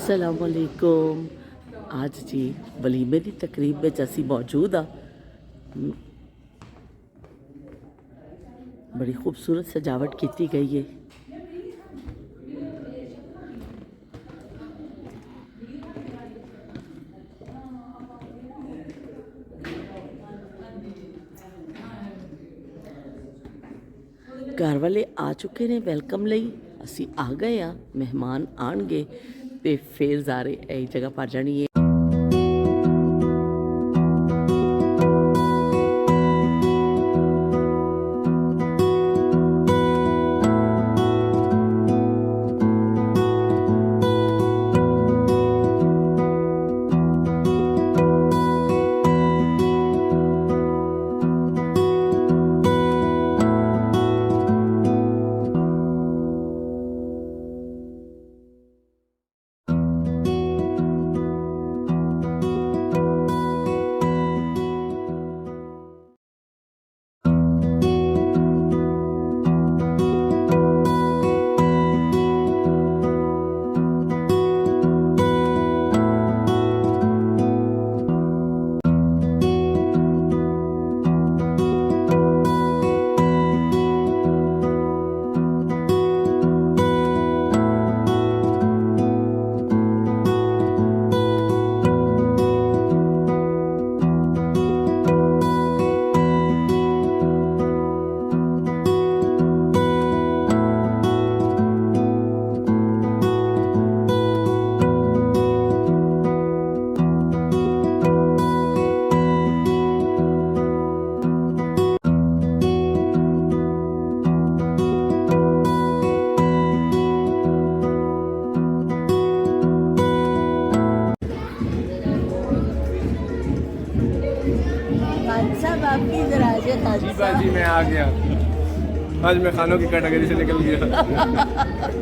असलामुअलैकुम। आज जी वलीमे की तकरीब में असी मौजूद हाँ। बड़ी खूबसूरत सजावट की गई है। घर वाले आ चुके ने वेलकम लई। असी आ गए हाँ, मेहमान आएंगे तो फिर ज़ारे यही जगह पर जानी है। जी बाजी मैं आ गया। आज मैं खानों की कैटेगरी से निकल गया।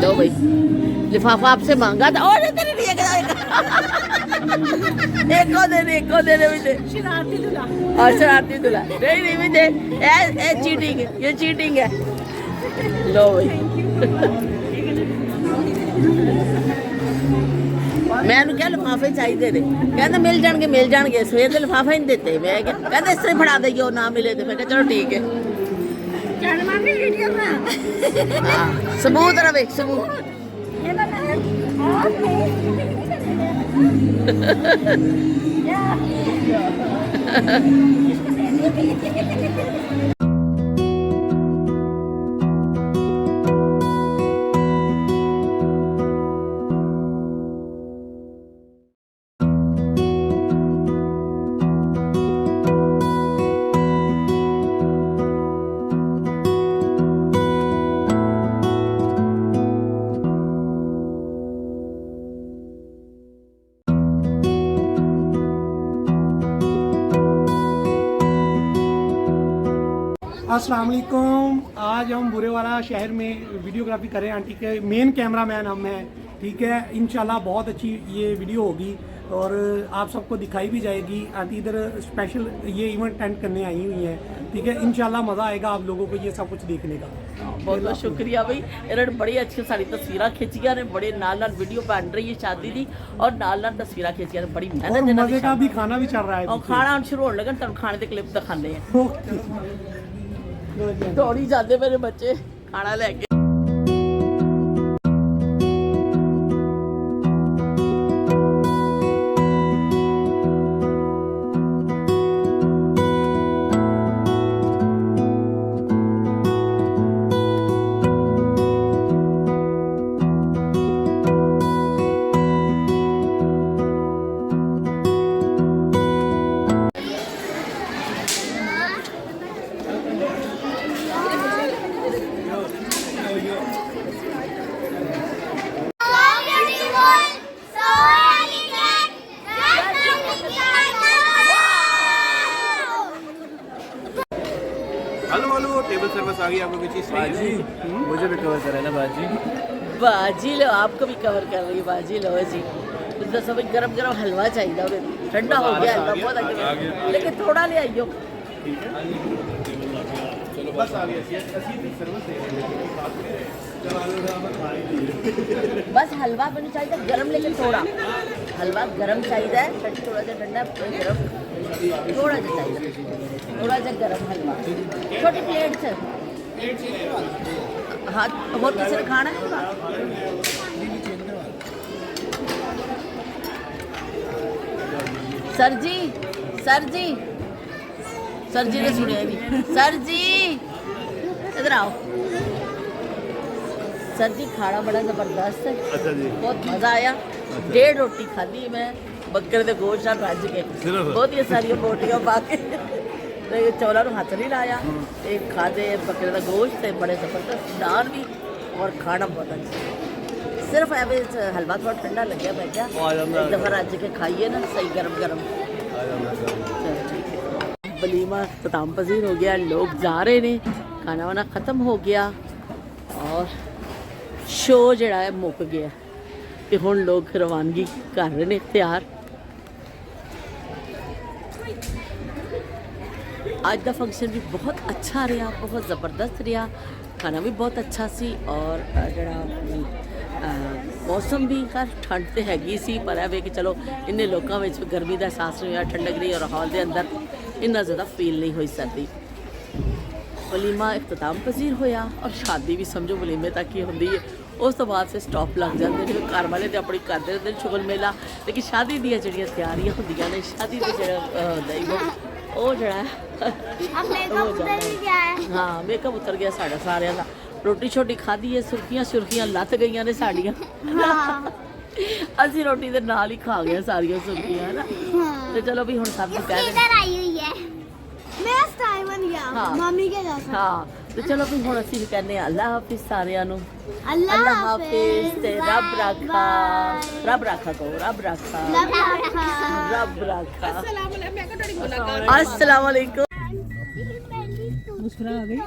लो भाई, लिफाफा आपसे मांगा था। और तेरे लिए एक को दे मुझे। शरारती दूल्हा। और शरारती दूल्हा नहीं मुझे, ये चीटिंग है, ये चीटिंग है। लो भाई, मैं क्या लिफाफे चाहिए थे, कहते मिल जाएंगे सवेर के लिफाफा ही नहीं देते। मैं कहते इस तरह फड़ा देगी और ना मिले तो मैं कहा चलो ठीक है। हाँ, सबूत रवे सबूत। अस्सलाम वालेकुम। आज हम बुरेवाला शहर में वीडियोग्राफी कर रहे हैं। आंटी के मेन कैमरामैन हम हैं, ठीक है। इंशाल्लाह बहुत अच्छी ये वीडियो होगी और आप सबको दिखाई भी जाएगी। आंटी इधर स्पेशल ये इवेंट अटेंड करने आई हुई हैं, ठीक है। इंशाल्लाह मज़ा आएगा आप लोगों को ये सब कुछ देखने का। बहुत बहुत शुक्रिया भाई। इन्होंने बड़ी अच्छी सारी तस्वीरें खिंचिया ने, बड़े नाल नाल वीडियो बन रही है शादी दी और नाल नाल तस्वीरें खिंचिया ने, बड़ी और मेहनत मज़े का भी खाना भी चल रहा है और खाना हम शुरू होने लगे, तब खाने के क्लिप दिखाने हैं। दौड़ी जाते मेरे बच्चे खाना लेके। हेलो टेबल सर्विस आ गई। आपको कोई चीज़ चाहिए? मुझे भी कवर करा ना बाजी। बाजी लो, आपको भी कवर कर रही है बाजी लो जी। तो सब गरम गरम हलवा चाहिए, और ठंडा हो गया हलवा बहुत आ, लेकिन थोड़ा ले आइयो। चलो बस आ गया। बस हलवा बनी चाहिए गरम, लेकिन थोड़ा हलवा गरम चाहिए, थोड़ा सा ठंडा गरम, थोड़ा सा चाहिए, थोड़ा सा गरम हलवा छोटी प्लेट से। हाँ, और किसी ने खाना है? सर जी ने सुनिया नहीं। सर जी इधर आओ। सर जी खाना बड़ा ज़बरदस्त है। अच्छा जी, बहुत मज़ा आया। 1.5 रोटी खाधी मैं बकरे के गोश्त नाल रज के, बहुत ही सारी रोटियां पा के चौलों को हाथ नहीं लाया। एक खाधे बकरे का गोश्त है, बड़े ज़बरदस्त नान भी और खाना बहुत अच्छा। सिर्फ एवं हलवा थोड़ा ठंडा लगे, मैं क्या एक दफ़ा रज के खाइए ना सही गरम गरम। वलीमा इख्तिताम पजीर हो गया, लोग जा रहे ने, खाना वाना ख़त्म हो गया और शो जड़ा है मुक गया तो हुण लोग रवानगी कर रहे ने तैयार। आज का फंक्शन भी बहुत अच्छा रहा, बहुत ज़बरदस्त रहा। खाना भी बहुत अच्छा सी और जड़ा मौसम भी खैर ठंड तो हैगी सी, पर है कि चलो इन्ने लोगों में गर्मी का एहसास नहीं होया, ठंडक रही और हॉल के अंदर इन्ना ज़्यादा फील नहीं हुई सर्दी। वलीमा इख्तिताम पजीर होया और शादी भी समझो वलीमे तक ही होंदी है, उस तो बाद से स्टॉप लग जाते हैं। घर वाले तो अपनी करते रहते हैं शुगल मेला, लेकिन शादी दी जड़ियाँ तैयारियां होंदियां ने, शादी का जो जड़ा हाँ मेकअप उतर गया साढ़ा सारे का। रोटी छोटी खाधी है, सुर्खियां लथ गई ने साड़ियाँ। असी रोटी के नाल ही खा गए सारिया सुर्खियां है ना। तो चलो भी हुण सब कह हाँ, तो चलो भी हुण असीं कहने अल्लाह हाफिज़ सारियां नूं। अल्लाह हाफिज़ ते रब राखा कहो, रब राखा। अस्सलाम वालेकुम। मुस्कुरा आ गई।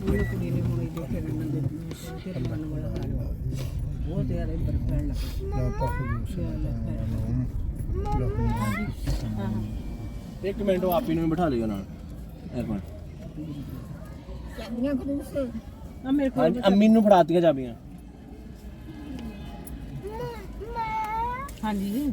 ਉਹਨੇ ਕੁੜੀ ਨੇ ਹੁਣ ਇਹਦੇ ਫਿਰ ਇਹਨਾਂ ਦੇ ਫਿਰ ਮਨ ਵਾਲਾ ਹਾਲ ਹੋਇਆ। ਬਹੁਤ ਯਾਰ ਇਹ ਬਰਫੈਣ ਇੱਕ ਮਿੰਟ ਉਹ ਆਪੀ ਨੂੰ ਵੀ ਬਿਠਾ ਲਿਓ ਨਾਲ ਇੱਕ ਮਿੰਟ ਆ ਮੇਰੇ ਕੋਲ ਹਾਂਜੀ ਅੰਮੀ ਨੂੰ ਫੜਾਤੀਆਂ ਚਾਬੀਆਂ ਹਾਂਜੀ